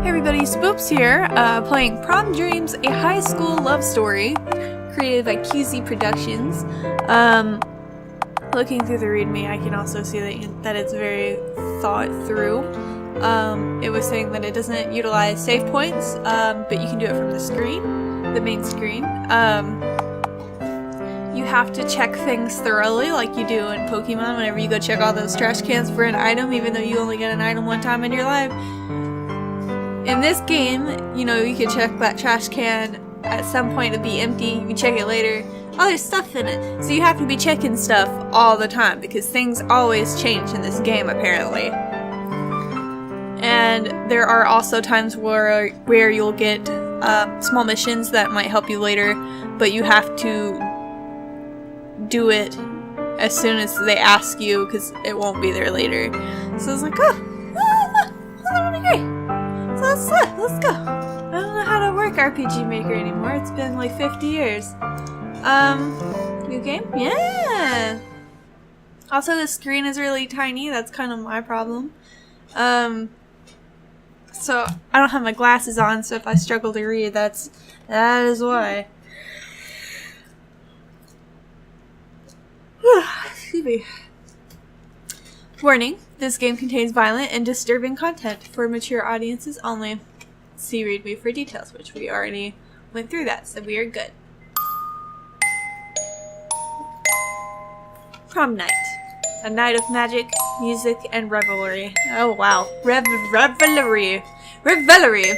Hey everybody, Spoops here, playing Prom Dreams, a high school love story, created by QZ Productions. Looking through the readme, I can also see that it's very thought through. It was saying that it doesn't utilize save points, but you can do it from the screen, the main screen. You have to check things thoroughly like you do in Pokemon whenever you go check all those trash cans for an item, even though you only get an item one time in your life. In this game, you know, you can check that trash can at some point it'll be empty, you can check it later. Oh, there's stuff in it. So you have to be checking stuff all the time because things always change in this game apparently. And there are also times where you'll get small missions that might help you later, but you have to do it as soon as they ask you because it won't be there later. So it's like, that would be great. So let's go. I don't know how to work RPG Maker anymore. It's been like 50 years. New game? Yeah! Also, the screen is really tiny. That's kind of my problem. So I don't have my glasses on, so if I struggle to read, that is why. Excuse me. Warning, this game contains violent and disturbing content for mature audiences only. See readme for details, which we already went through that, so we are good. Prom night. A night of magic, music, and revelry. Oh wow. Revelry. Revelry.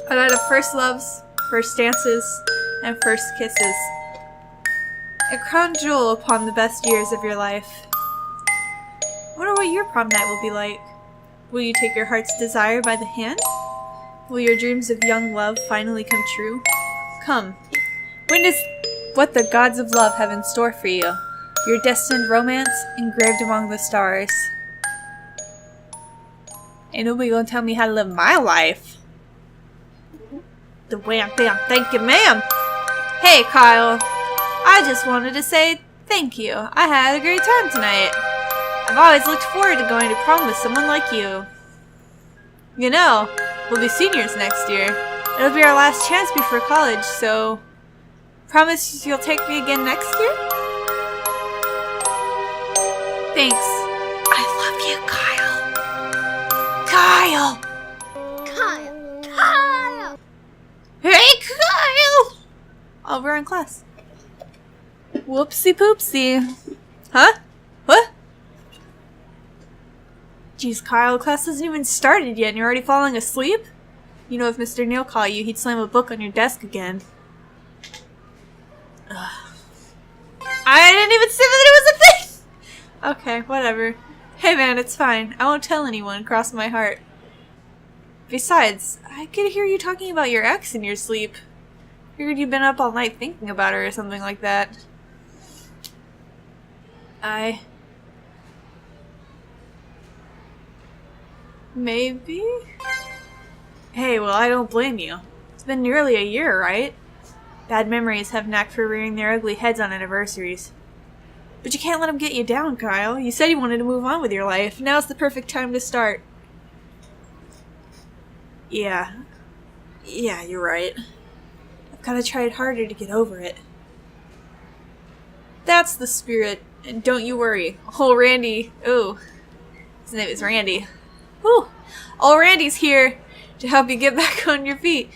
A night of first loves, first dances, and first kisses. A crown jewel upon the best years of your life. I wonder what your prom night will be like. Will you take your heart's desire by the hand? Will your dreams of young love finally come true? Come, witness what the gods of love have in store for you. Your destined romance engraved among the stars. Ain't nobody gonna tell me how to live my life. The wham bam, thank you ma'am. Hey Kyle, I just wanted to say thank you. I had a great time tonight. I've always looked forward to going to prom with someone like you. You know, we'll be seniors next year. It'll be our last chance before college, so promise you'll take me again next year? Thanks. I love you, Kyle. Kyle! Hey, Kyle! Oh, we're in class. Whoopsie poopsie. Huh? What? Jeez, Kyle, class hasn't even started yet and you're already falling asleep? You know, if Mr. Neal caught you, he'd slam a book on your desk again. Ugh. I didn't even say that it was a thing! Okay, whatever. Hey man, it's fine. I won't tell anyone, cross my heart. Besides, I could hear you talking about your ex in your sleep. Figured you'd been up all night thinking about her or something like that. Maybe? Hey, well, I don't blame you. It's been nearly a year, right? Bad memories have knack for rearing their ugly heads on anniversaries. But you can't let them get you down, Kyle. You said you wanted to move on with your life. Now's the perfect time to start. Yeah, you're right. I've gotta try harder to get over it. That's the spirit. And don't you worry. Oh, Randy. Ooh. His name is Randy. Whew. Oh, Randy's here to help you get back on your feet.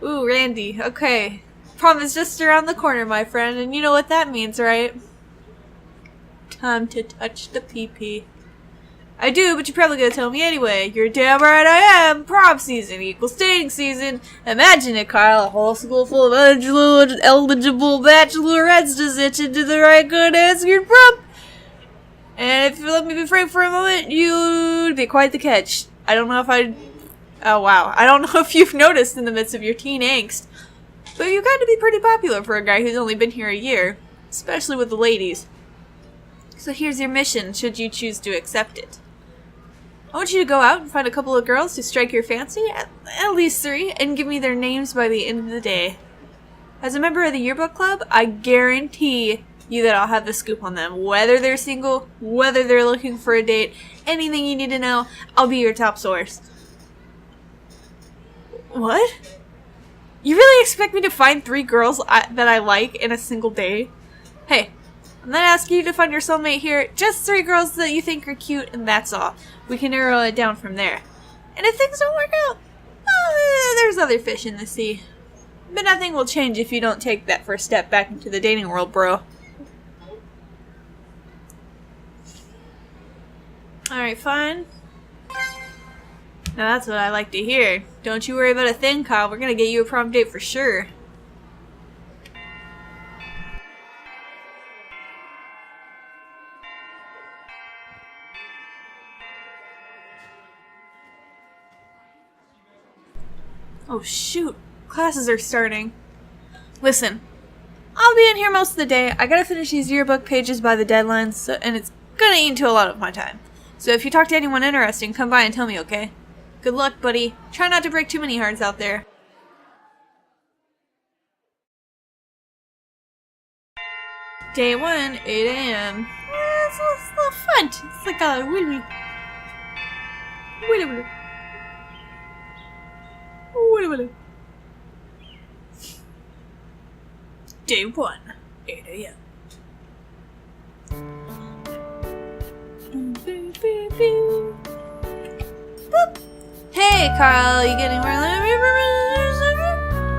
Ooh, Randy. Okay. Prom is just around the corner, my friend, and you know what that means, right? Time to touch the pee-pee. I do, but you're probably gonna tell me anyway. You're damn right I am. Prom season equals dating season. Imagine it, Kyle. A whole school full of eligible bachelorettes just itching to the right good answer prom. And if you let me be frank for a moment, you'd be quite the catch. I don't know if oh wow. I don't know if you've noticed in the midst of your teen angst, but you've got to be pretty popular for a guy who's only been here a year. Especially with the ladies. So here's your mission, should you choose to accept it. I want you to go out and find a couple of girls who strike your fancy, at least 3, and give me their names by the end of the day. As a member of the yearbook club, I guarantee you that I'll have the scoop on them. Whether they're single, whether they're looking for a date, anything you need to know, I'll be your top source. What? You really expect me to find 3 girls that I like in a single day? Hey, I'm not asking you to find your soulmate here. Just 3 girls that you think are cute, and that's all. We can narrow it down from there. And if things don't work out, well, there's other fish in the sea. But nothing will change if you don't take that first step back into the dating world, bro. Alright, fine. Now that's what I like to hear. Don't you worry about a thing, Kyle. We're gonna get you a prom date for sure. Oh shoot, classes are starting. Listen, I'll be in here most of the day. I gotta finish these yearbook pages by the deadline, and it's gonna eat into a lot of my time. So if you talk to anyone interesting, come by and tell me, okay? Good luck, buddy. Try not to break too many hearts out there. Day 1, 8 a.m. It's a little fun. It's like a willy. Day 1, 8 a.m. Boop. Hey, Kyle, you getting more?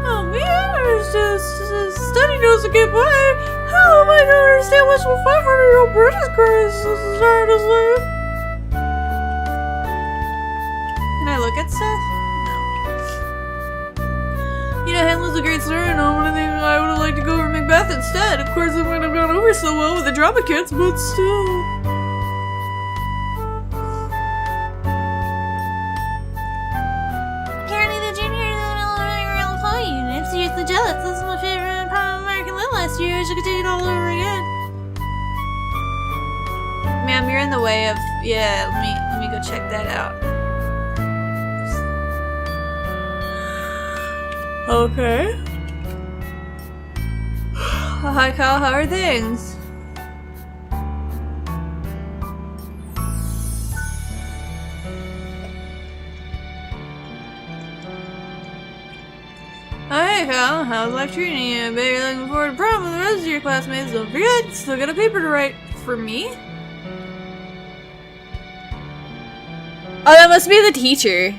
Oh man, there's just study notes to get by. How am I to understand what's for 500-year-old British Christ? Can I look at stuff? You know, Hamlet's a great story, and I would have liked to go over Macbeth instead. Of course, it wouldn't have gone over so well with the drama kids, but still. Apparently, the junior I'm seriously jealous. This is my favorite Prom American Lit last year. I should take it all over again. Ma'am, you're in the way of. Yeah, let me go check that out. Okay. Hi, Kyle. How are things? Hey, Kyle. How's life treating you? I bet you're looking forward to prom with the rest of your classmates. Don't forget, still got a paper to write. For me? Oh, that must be the teacher.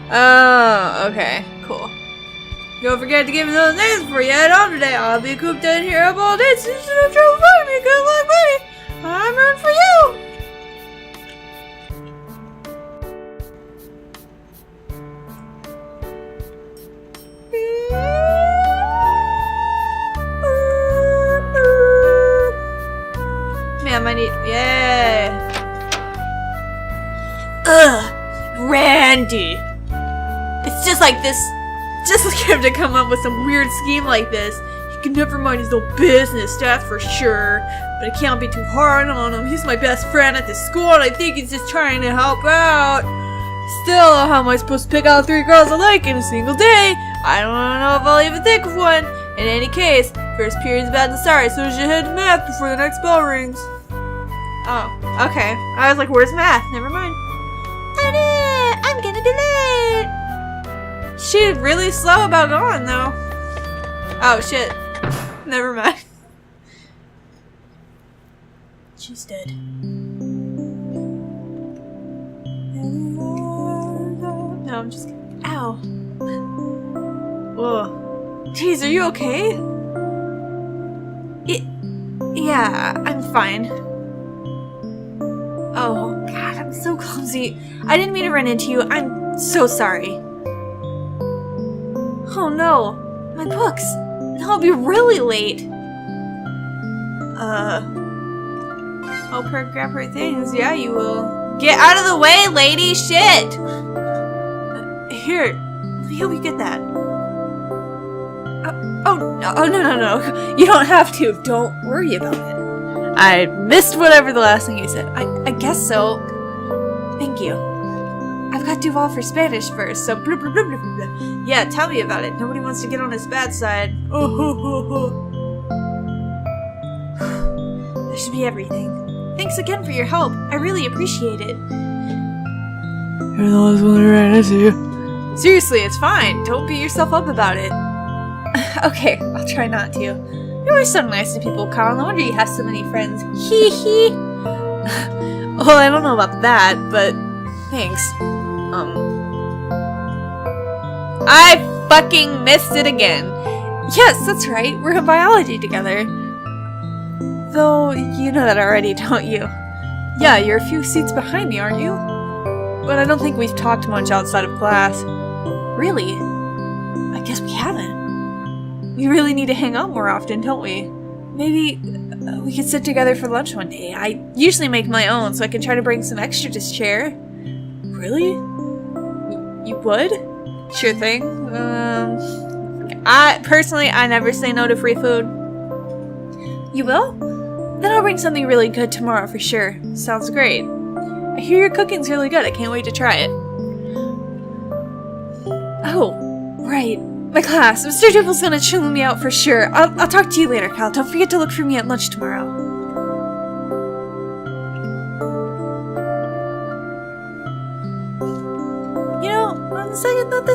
Oh, okay. Cool. Don't forget to give me those names before you head home today. I'll be cooped in here up all day, so you should have trouble finding me. Good luck, buddy. I'm rooting for you. Man, I need. Yeah. Ugh, Randy. It's just like this. Just like him to come up with some weird scheme like this. He can never mind his own business, that's for sure. But I can't be too hard on him. He's my best friend at this school, and I think he's just trying to help out. Still, how am I supposed to pick out 3 girls I like in a single day? I don't know if I'll even think of one. In any case, first period's about to start, so we should head to math before the next bell rings. Oh, okay. I was like, where's math? Never mind. I'm gonna be late. She's really slow about going, though. Oh, shit. Never mind. She's dead. No, I'm just kidding. Ow. Whoa. Jeez, are you okay? Yeah, I'm fine. Oh, God, I'm so clumsy. I didn't mean to run into you. I'm so sorry. Oh no, my books. I'll be really late. Help her grab her things. Yeah, you will. Get out of the way, lady! Shit! Here, let me help you get that. No. You don't have to. Don't worry about it. I missed whatever the last thing you said. I guess so. Thank you. I've got to evolve for Spanish first, so blah, blah, blah, blah, blah. Yeah, tell me about it. Nobody wants to get on his bad side. That should be everything. Thanks again for your help. I really appreciate it. You're the last one who ran into you. Seriously, it's fine. Don't beat yourself up about it. Okay, I'll try not to. You're always so nice to people, Kyle. No wonder you have so many friends. Hee hee. Well, I don't know about that, but thanks. I fucking missed it again. Yes, that's right. We're in biology together. Though, you know that already, don't you? Yeah, you're a few seats behind me, aren't you? But I don't think we've talked much outside of class. Really? I guess we haven't. We really need to hang out more often, don't we? Maybe we could sit together for lunch one day. I usually make my own, so I can try to bring some extra to share. Really? You would? Sure thing. I never say no to free food. You will? Then I'll bring something really good tomorrow for sure. Sounds great. I hear your cooking's really good. I can't wait to try it. Oh, right. My class. Mr. Dribble's gonna chill me out for sure. I'll talk to you later, Cal. Don't forget to look for me at lunch tomorrow. You know, on the second thought,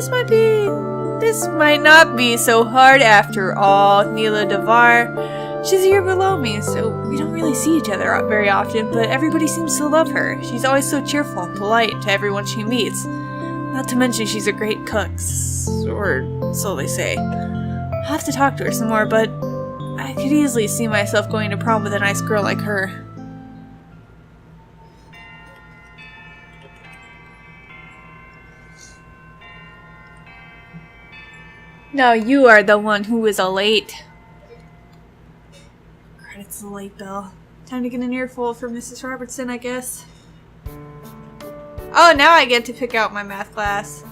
this might not be so hard after all. Neela Devar. She's a year below me, so we don't really see each other very often, but everybody seems to love her. She's always so cheerful and polite to everyone she meets. Not to mention she's a great cook, or so they say. I'll have to talk to her some more, but I could easily see myself going to prom with a nice girl like her. Now you are the one who is late. It's the late bell. Time to get an earful for Mrs. Robertson, I guess. Oh, now I get to pick out my math class.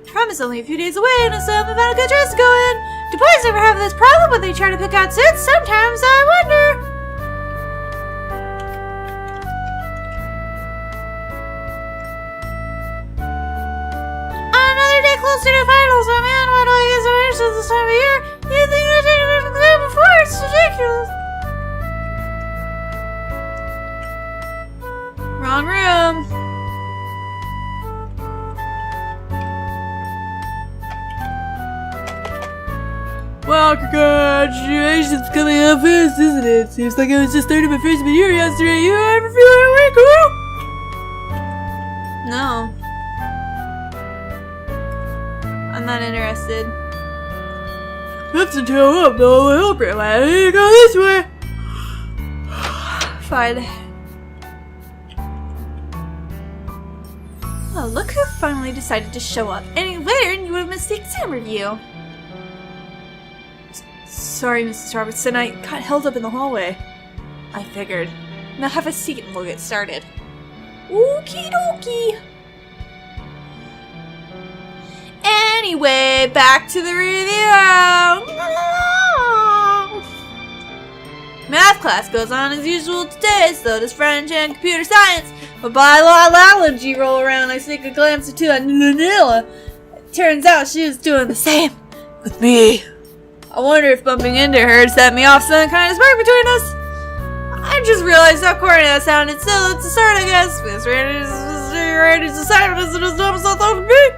Prom is only a few days away, and so I'm about to get dressed to go in. Do boys ever have this problem when they try to pick out suits? Sometimes I wonder. Another day closer to finals. Oh man, why do I get so anxious this time of year? You think I did it before? It's ridiculous. Wrong room. Well, congratulations coming up fast, isn't it? Seems like I was just starting my freshman year yesterday. You ever feeling awake, girl? No. I'm not interested. Have to toe up, though. I hope you're glad I didn't go this way. Fine. Oh, look who finally decided to show up. Any later and you would have missed the exam review. Sorry, Mrs. Robertson. I got held up in the hallway. I figured. Now have a seat and we'll get started. Okie dokie. Anyway, back to the review. Math class goes on as usual today, so does French and computer science. But biology roll around, I sneak a glance or two at Nila. Turns out she was doing the same with me. I wonder if bumping into her set me off some kind of spark between us. I just realized how corny that sounded. Still, it's a start, I guess. Miss Randy's assignment isn't as dumb as I thought it would be.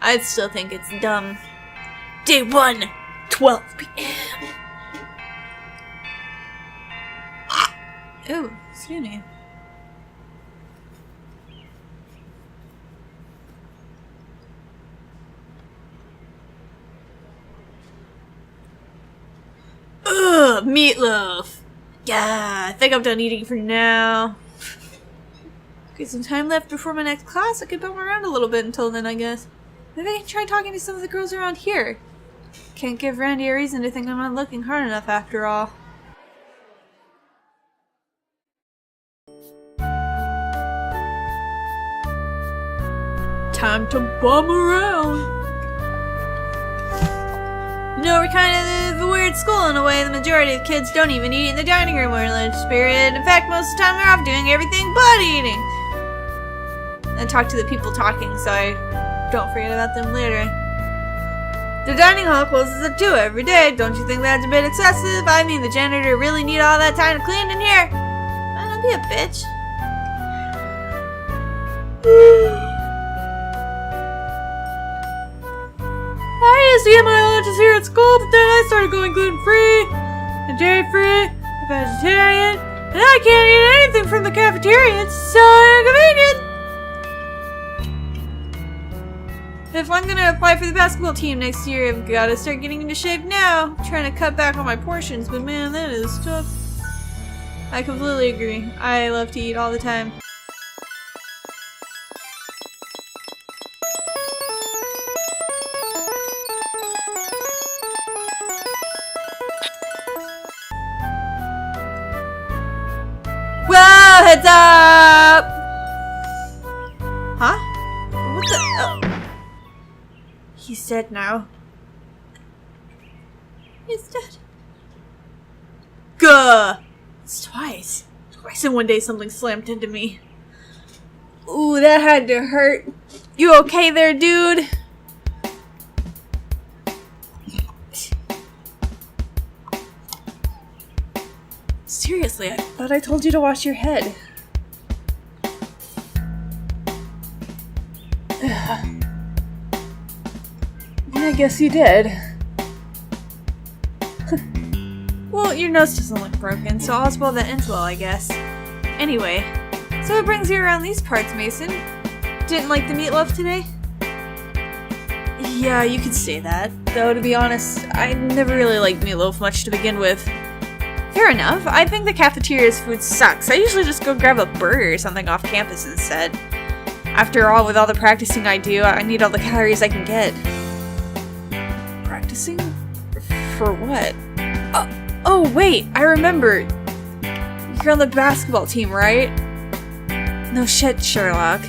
I'd still think it's dumb. Day 1, 12 p.m. Ooh, excuse me. Ugh, meatloaf. Yeah, I think I'm done eating for now. Got some time left before my next class. I could bum around a little bit until then, I guess. Maybe I can try talking to some of the girls around here. Can't give Randy a reason to think I'm not looking hard enough after all. Time to bum around. You know, we're kind of a weird school in a way. The majority of kids don't even eat in the dining room or lunch period. In fact, most of the time they're off doing everything but eating. And talk to the people talking, so I don't forget about them later. The dining hall closes at 2 every day. Don't you think that's a bit excessive? I mean, the janitor really need all that time to clean in here. Don't be a bitch. I used to get my lunches here at school, but then I started going gluten-free and dairy-free and vegetarian, and I can't eat anything from the cafeteria. It's so inconvenient. If I'm gonna apply for the basketball team next year, I've gotta start getting into shape now. I'm trying to cut back on my portions, but man, that is tough. I completely agree. I love to eat all the time. Whoa, heads up! Huh? What the? Oh. He's dead now. He's dead. Gah! It's twice. Twice in one day something slammed into me. Ooh, that had to hurt. You okay there, dude? Seriously, I thought I told you to wash your head. Yeah, I guess you did. Well, your nose doesn't look broken, so all's well that ends well, I guess. Anyway, so what brings you around these parts, Mason? Didn't like the meatloaf today? Yeah, you could say that. Though, to be honest, I never really liked meatloaf much to begin with. Fair enough. I think the cafeteria's food sucks. I usually just go grab a burger or something off campus instead. After all, with all the practicing I do, I need all the calories I can get. Practicing? For what? Oh, wait, I remember. You're on the basketball team, right? No shit, Sherlock.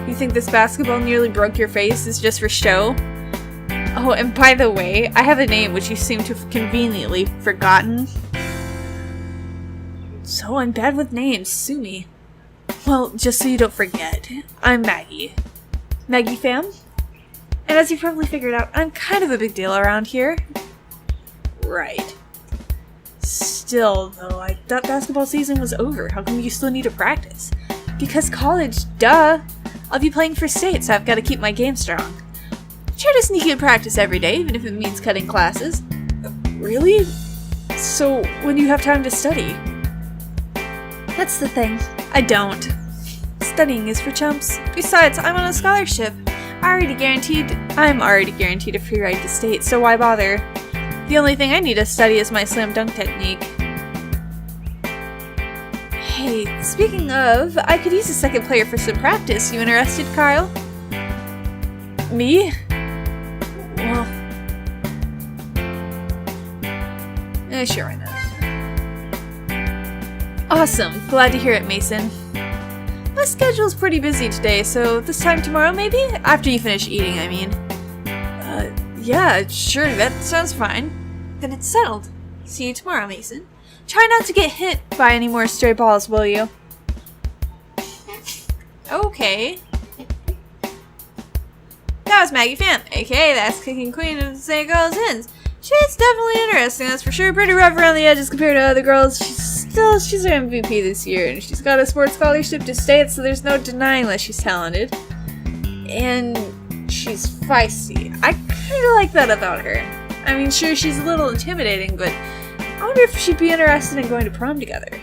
You think this basketball nearly broke your face is just for show? Oh, and by the way, I have a name which you seem to have conveniently forgotten. So I'm bad with names, sue me. Well, just so you don't forget, I'm Maggie. Maggie fam? And as you probably figured out, I'm kind of a big deal around here. Right. Still, though, I thought basketball season was over. How come you still need to practice? Because college, duh! I'll be playing for state, so I've got to keep my game strong. Try to sneak in practice every day, even if it means cutting classes. Really? So, when do you have time to study? That's the thing. I don't. Studying is for chumps. Besides, I'm on a scholarship. I'm already guaranteed a free ride to state, so why bother? The only thing I need to study is my slam dunk technique. Hey, speaking of, I could use a second player for some practice. You interested, Kyle? Me? Well... sure, why not? Awesome. Glad to hear it, Mason. My schedule's pretty busy today, so this time tomorrow, maybe? After you finish eating, I mean. Yeah, sure, that sounds fine. Then it's settled. See you tomorrow, Mason. Try not to get hit by any more stray balls, will you? Okay. That was Maggie Pham, aka the ass-kicking queen of the St. Girls Inns. She's definitely interesting, that's for sure. Pretty rough around the edges compared to other girls. She's our MVP this year, and she's got a sports scholarship to state, so there's no denying that she's talented. And she's feisty. I kinda like that about her. I mean, sure, she's a little intimidating, but I wonder if she'd be interested in going to prom together.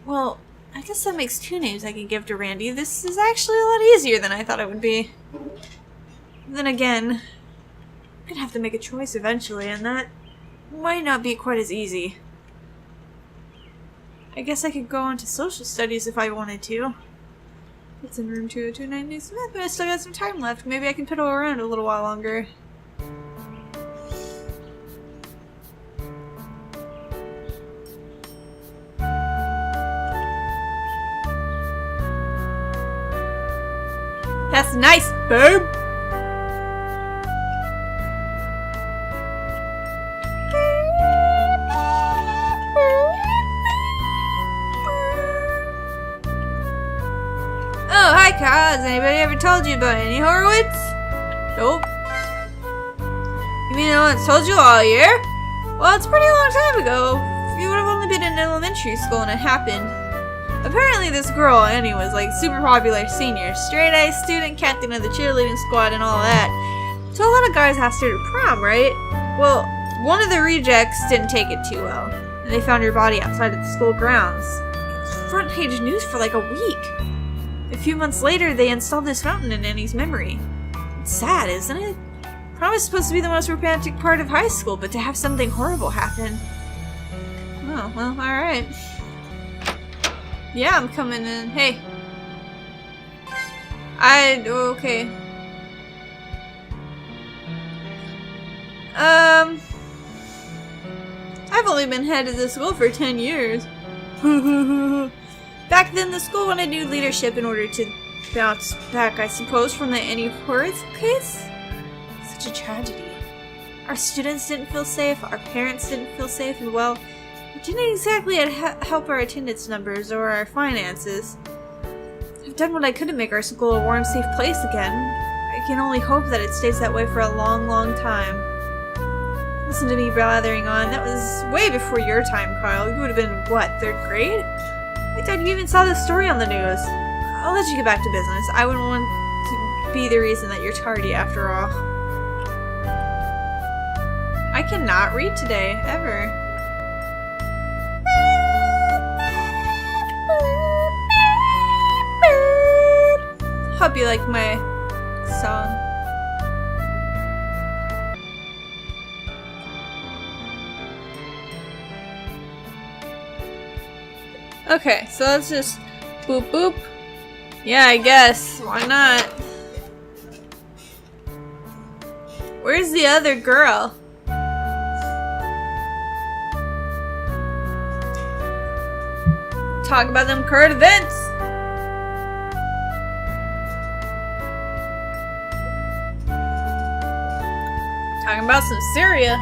Well, I guess that makes two names I can give to Randy. This is actually a lot easier than I thought it would be. Then again, I'm gonna have to make a choice eventually, and that might not be quite as easy. I guess I could go on to social studies if I wanted to. It's in room 20290 Smith, but I still got some time left. Maybe I can piddle around a little while longer. That's nice, babe! Oh, hi, Kyle. Has anybody ever told you about any Horowitz? Nope. You mean no one's told you all year? Well, it's a pretty long time ago. You would have only been in elementary school when it happened. Apparently this girl, Annie, was like super popular senior, straight A student, captain of the cheerleading squad and all that. So a lot of guys asked her to prom, right? Well, one of the rejects didn't take it too well, and they found her body outside of the school grounds. Front page news for like a week. A few months later, they installed this fountain in Annie's memory. It's sad, isn't it? Prom is supposed to be the most romantic part of high school, but to have something horrible happen... Oh, well, alright. Yeah, I'm coming in. Hey. Okay. I've only been head of the school for 10 years. Back then, the school wanted new leadership in order to bounce back, I suppose, from the Annie Horace case? Such a tragedy. Our students didn't feel safe, our parents didn't feel safe, and well, it didn't exactly help our attendance numbers or our finances. I've done what I could to make our school a warm, safe place again. I can only hope that it stays that way for a long, long time. Listen to me blathering on. That was way before your time, Kyle. You would have been, what, 3rd grade? I thought you even saw this story on the news. I'll let you get back to business. I wouldn't want to be the reason that you're tardy after all. I cannot read today, ever. Hope you like my song. Okay, so let's just boop boop. Yeah, I guess. Why not? Where's the other girl? Talk about them current events. Talking about some Syria.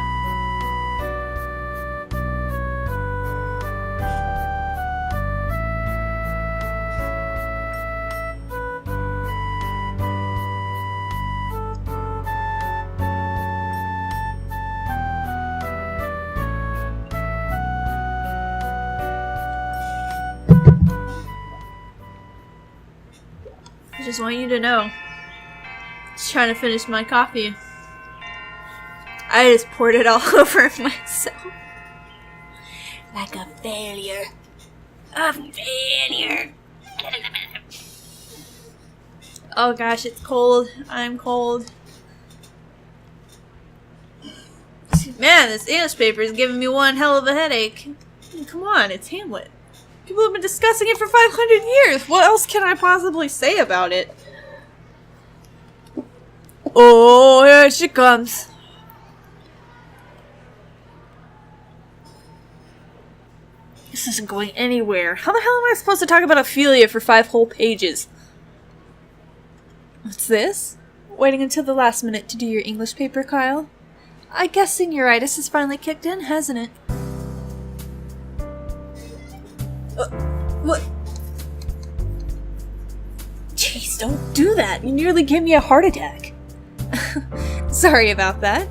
I just want you to know. Just trying to finish my coffee. I just poured it all over myself. Like a failure. A failure. Oh gosh, it's cold. I'm cold. Man, this English paper is giving me one hell of a headache. Come on, it's Hamlet. People have been discussing it for 500 years. What else can I possibly say about it? Oh, here she comes. This isn't going anywhere. How the hell am I supposed to talk about Ophelia for 5 whole pages? What's this? Waiting until the last minute to do your English paper, Kyle? I guess senioritis has finally kicked in, hasn't it? What? Jeez, don't do that. You nearly gave me a heart attack. Sorry about that.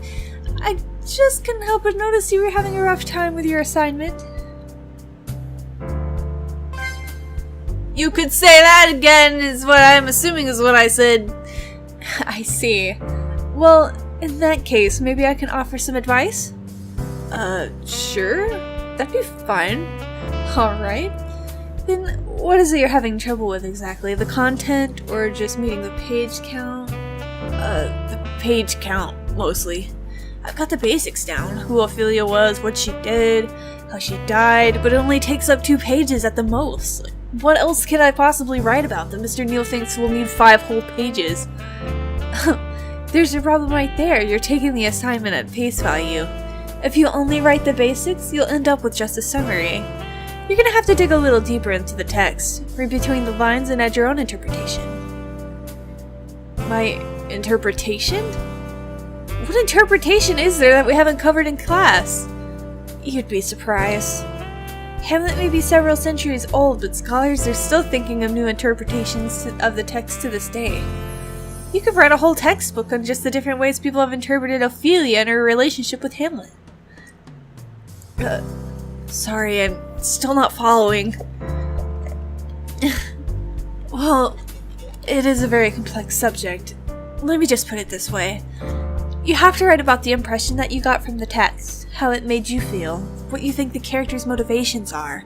I just couldn't help but notice you were having a rough time with your assignment. You could say that again, is what I'm assuming is what I said. I see. Well, in that case, maybe I can offer some advice? Sure. That'd be fine. Alright. Then what is it you're having trouble with exactly? The content, or just meeting the page count? The page count, mostly. I've got the basics down. Who Ophelia was, what she did, how she died, but it only takes up 2 pages at the most. What else can I possibly write about that Mr. Neal thinks will need 5 whole pages? There's your problem right there. You're taking the assignment at face value. If you only write the basics, you'll end up with just a summary. You're gonna have to dig a little deeper into the text, read between the lines and add your own interpretation. My interpretation? What interpretation is there that we haven't covered in class? You'd be surprised. Hamlet may be several centuries old, but scholars are still thinking of new interpretations of the text to this day. You could write a whole textbook on just the different ways people have interpreted Ophelia and her relationship with Hamlet. Sorry, I'm still not following. Well, it is a very complex subject. Let me just put it this way. You have to write about the impression that you got from the text, how it made you feel, what you think the character's motivations are,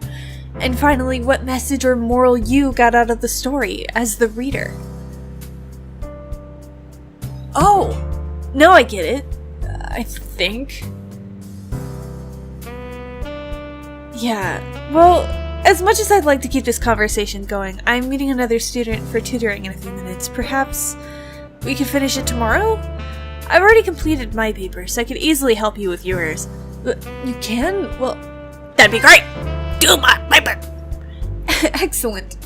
and finally, what message or moral you got out of the story as the reader. Oh! Now I get it. I think. Yeah, well, as much as I'd like to keep this conversation going, I'm meeting another student for tutoring in a few minutes. Perhaps we could finish it tomorrow? I've already completed my paper, so I could easily help you with yours. But you can? Well, that'd be great! Do my paper! Excellent.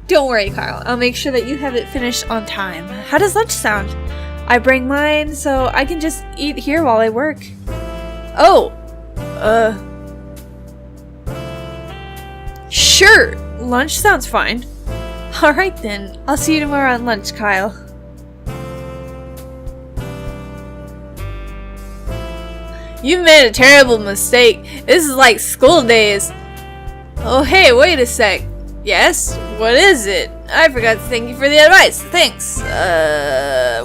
Don't worry, Kyle. I'll make sure that you have it finished on time. How does lunch sound? I bring mine, so I can just eat here while I work. Oh! Sure! Lunch sounds fine. Alright then. I'll see you tomorrow at lunch, Kyle. You've made a terrible mistake. This is like school days. Oh hey, wait a sec. Yes? What is it? I forgot to thank you for the advice. Thanks.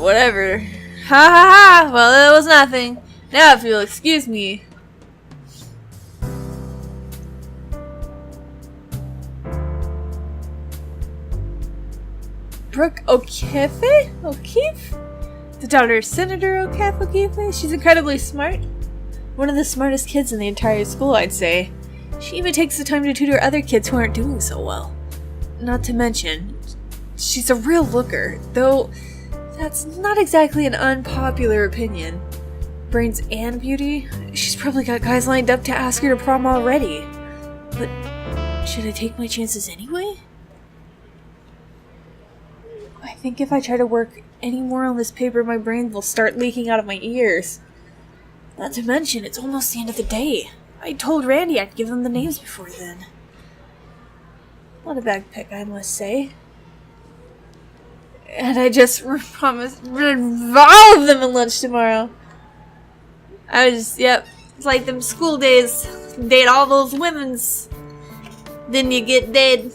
Whatever. Ha ha ha! Well, it was nothing. Now if you'll excuse me. Brooke O'Keefe? The daughter of Senator O'Keefe? She's incredibly smart. One of the smartest kids in the entire school, I'd say. She even takes the time to tutor other kids who aren't doing so well. Not to mention, she's a real looker, though that's not exactly an unpopular opinion. Brains and beauty? She's probably got guys lined up to ask her to prom already. But should I take my chances anyway? I think if I try to work any more on this paper, my brain will start leaking out of my ears. Not to mention, it's almost the end of the day. I told Randy I'd give them the names before then. Not a bad pick, I must say. And I just promised all of them at lunch tomorrow. Yep, it's like them school days. Date all those women's. Then you get dead.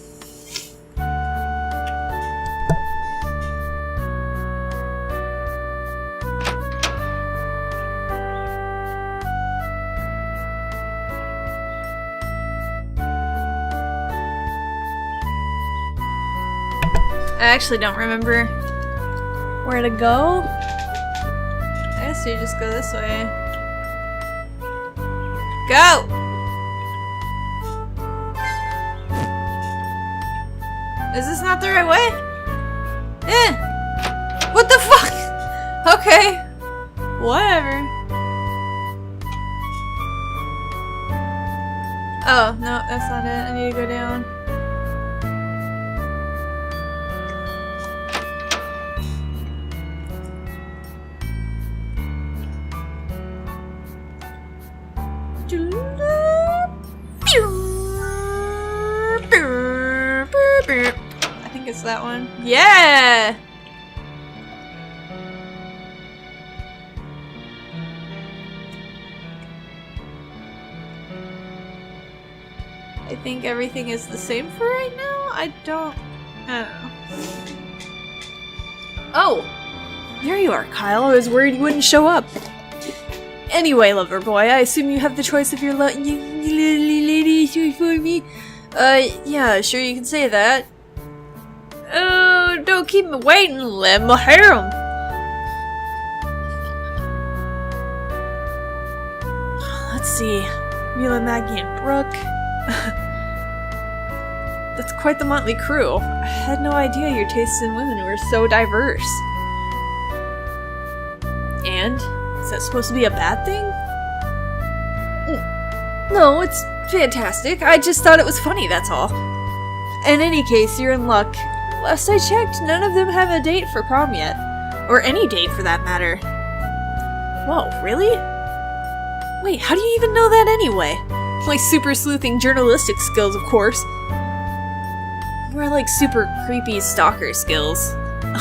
I actually don't remember where to go. I guess you just go this way. Go! Is this not the right way? What the fuck? Okay. Whatever. Oh, no, that's not it. I need to go down. I think it's that one. Yeah! I think everything is the same for right now? I don't know. Oh! There you are, Kyle. I was worried you wouldn't show up. Anyway, lover boy, I assume you have the choice of your lady for me? Yeah, sure you can say that. Oh, don't keep me waiting, let me hear 'em. Let's see. Mila, Maggie, and Brooke. That's quite the motley crew. I had no idea your tastes in women were so diverse. And? Is that supposed to be a bad thing? No, it's fantastic. I just thought it was funny, that's all. In any case, you're in luck. Last I checked, none of them have a date for prom yet. Or any date, for that matter. Whoa, really? Wait, how do you even know that anyway? My super sleuthing journalistic skills, of course. More like super creepy stalker skills.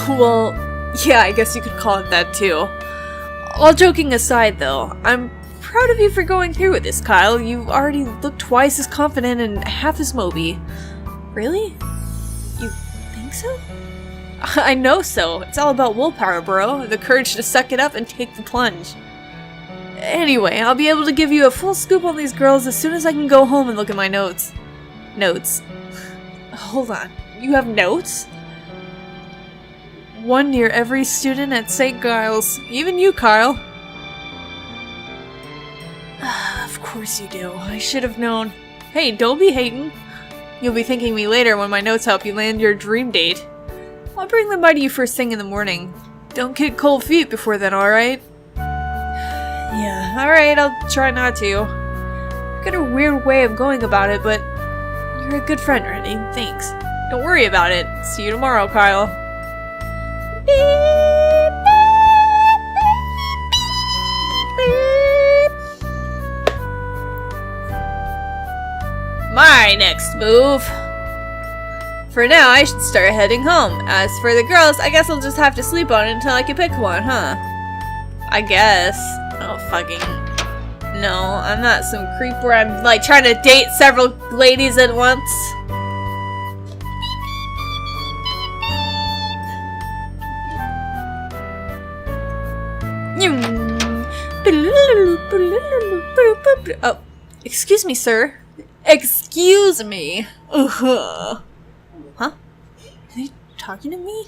Well, yeah, I guess you could call it that too. All joking aside, though, I'm proud of you for going through with this, Kyle. You already look twice as confident and half as moby. Really? so? I know so. It's all about willpower, bro. The courage to suck it up and take the plunge. Anyway, I'll be able to give you a full scoop on these girls as soon as I can go home and look at my notes. Notes. Hold on. You have notes? One near every student at St. Giles. Even you, Kyle. Of course you do. I should have known. Hey, don't be hating. You'll be thanking me later when my notes help you land your dream date. I'll bring them by to you first thing in the morning. Don't get cold feet before then, alright? Yeah, alright, I'll try not to. I've got a weird way of going about it, but you're a good friend, Randy. Thanks. Don't worry about it. See you tomorrow, Kyle. My next move. For now, I should start heading home. As for the girls, I guess I'll just have to sleep on it until I can pick one, huh? I guess. Oh, fucking... No, I'm not some creep where I'm, like, trying to date several ladies at once. Oh, excuse me, sir. Excuse me. Huh? Are they talking to me?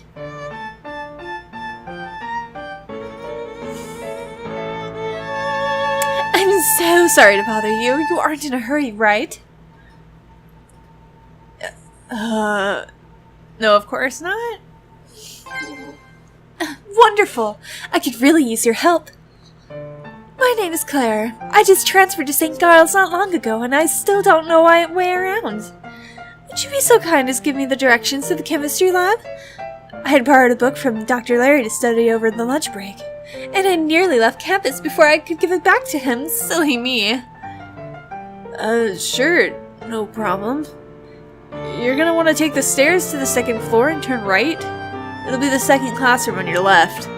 I'm so sorry to bother you. You aren't in a hurry, right? No, of course not. Wonderful. I could really use your help. My name is Claire. I just transferred to St. Giles not long ago, and I still don't know my way around. Would you be so kind as give me the directions to the chemistry lab? I had borrowed a book from Dr. Larry to study over the lunch break, and I nearly left campus before I could give it back to him. Silly me. Sure, no problem. You're gonna want to take the stairs to the second floor and turn right. It'll be the second classroom on your left.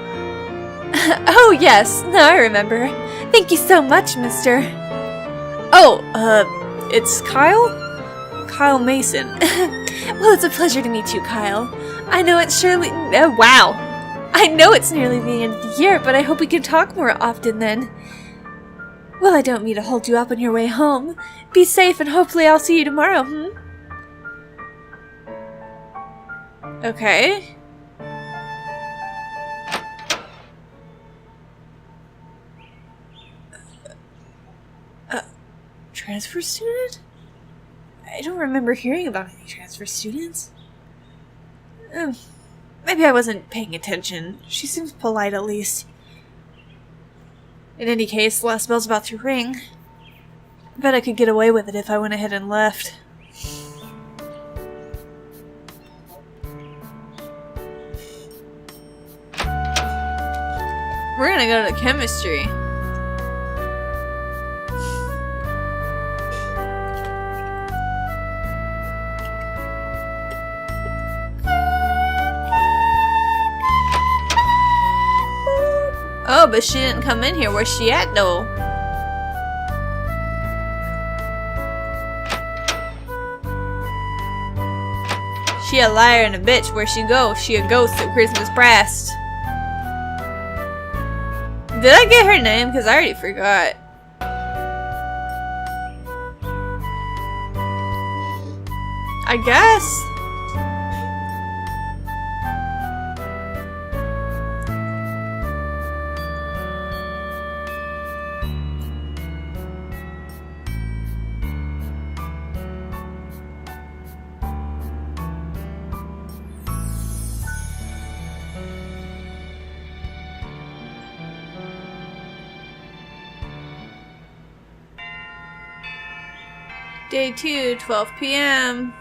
Oh, yes, now I remember. Thank you so much, mister. Oh, it's Kyle? Kyle Mason. Well, it's a pleasure to meet you, Kyle. I know it's surely... Oh, wow. I know it's nearly the end of the year, but I hope we can talk more often then. Well, I don't mean to hold you up on your way home. Be safe, and hopefully I'll see you tomorrow, Okay. Transfer student? I don't remember hearing about any transfer students. Maybe I wasn't paying attention. She seems polite, at least. In any case, the last bell's about to ring. I bet I could get away with it if I went ahead and left. We're gonna go to chemistry. Oh, but she didn't come in here. Where's she at, though? She a liar and a bitch. Where she go? She a ghost at Christmas past. Did I get her name? Because I already forgot. I guess. Day 2, 12 p.m.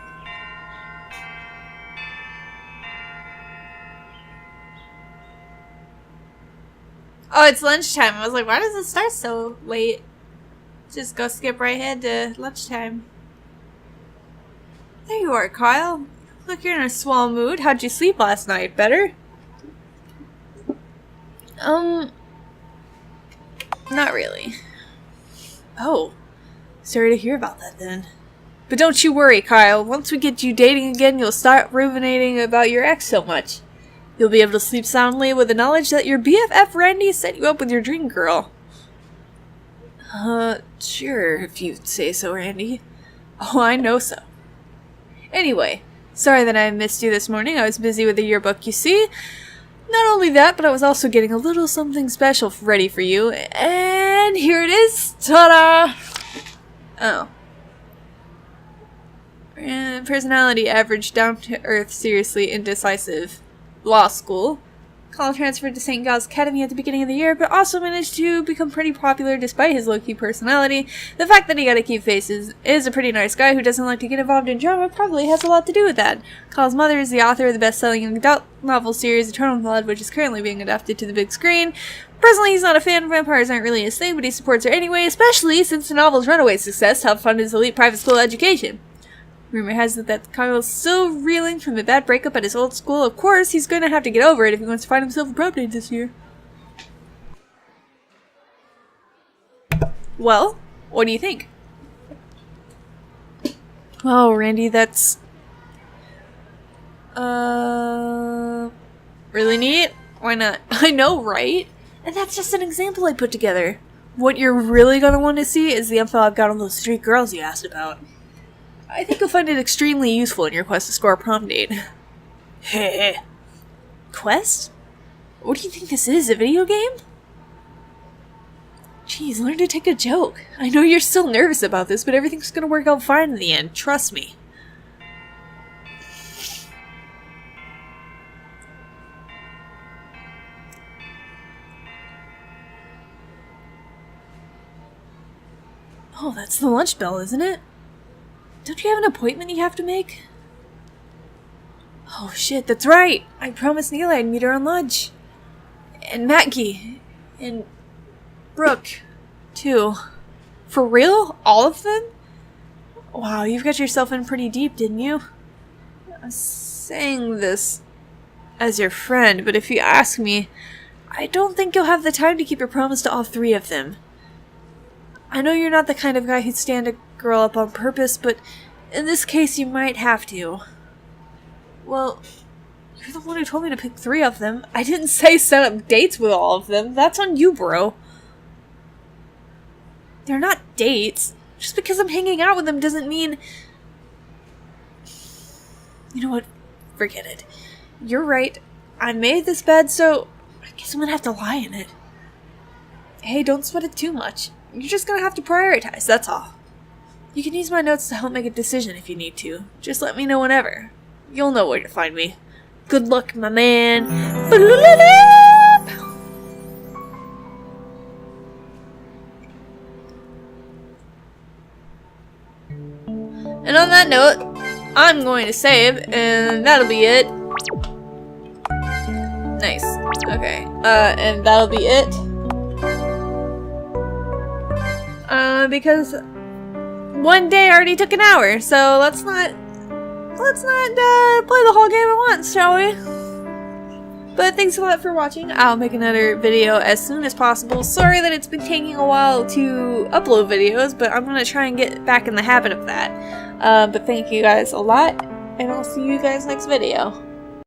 Oh, it's lunchtime. I was like, why does it start so late? Just go skip right ahead to lunchtime. There you are, Kyle. Look, you're in a swell mood. How'd you sleep last night? Better? Not really. Oh. Sorry to hear about that, then. But don't you worry, Kyle. Once we get you dating again, you'll start ruminating about your ex so much. You'll be able to sleep soundly with the knowledge that your BFF Randy set you up with your dream girl. Sure, if you say so, Randy. Oh, I know so. Anyway, sorry that I missed you this morning. I was busy with the yearbook, you see. Not only that, but I was also getting a little something special ready for you. And here it is. Ta-da! Oh. And personality average, down-to-earth, seriously indecisive. Law school. Kyle transferred to St. Giles Academy at the beginning of the year, but also managed to become pretty popular despite his low-key personality. The fact that he got a cute face is a pretty nice guy who doesn't like to get involved in drama probably has a lot to do with that. Kyle's mother is the author of the best-selling young adult novel series Eternal Blood, which is currently being adapted to the big screen. Personally, he's not a fan. Vampires aren't really his thing, but he supports her anyway, especially since the novel's runaway success helped fund his elite private school education. Rumor has it that Kyle's still reeling from a bad breakup at his old school. Of course, he's going to have to get over it if he wants to find himself a prom date this year. Well, what do you think? Oh, Randy, that's... really neat? Why not? I know, right? And that's just an example I put together. What you're really going to want to see is the info I've got on those street girls you asked about. I think you'll find it extremely useful in your quest to score a prom date. Heh. Quest? What do you think this is, a video game? Jeez, learn to take a joke. I know you're still nervous about this, but everything's gonna work out fine in the end, trust me. Oh, that's the lunch bell, isn't it? Don't you have an appointment you have to make? Oh shit, that's right! I promised Neela I'd meet her on lunch. And Maggie. And Brooke. Too. For real? All of them? Wow, you've got yourself in pretty deep, didn't you? I'm saying this as your friend, but if you ask me, I don't think you'll have the time to keep your promise to all three of them. I know you're not the kind of guy who'd stand a girl up on purpose, but in this case you might have to. Well, you're the one who told me to pick 3 of them. I didn't say set up dates with all of them. That's on you, bro. They're not dates. Just because I'm hanging out with them doesn't mean... You know what? Forget it. You're right. I made this bed, so I guess I'm gonna have to lie in it. Hey, don't sweat it too much. You're just gonna have to prioritize, that's all. You can use my notes to help make a decision if you need to. Just let me know whenever. You'll know where to find me. Good luck, my man. And on that note, I'm going to save, and that'll be it. Nice. Okay. And that'll be it. Because one day already took an hour, so let's not play the whole game at once, shall we? But thanks a lot for watching. I'll make another video as soon as possible. Sorry that it's been taking a while to upload videos, but I'm gonna try and get back in the habit of that. But thank you guys a lot, and I'll see you guys next video.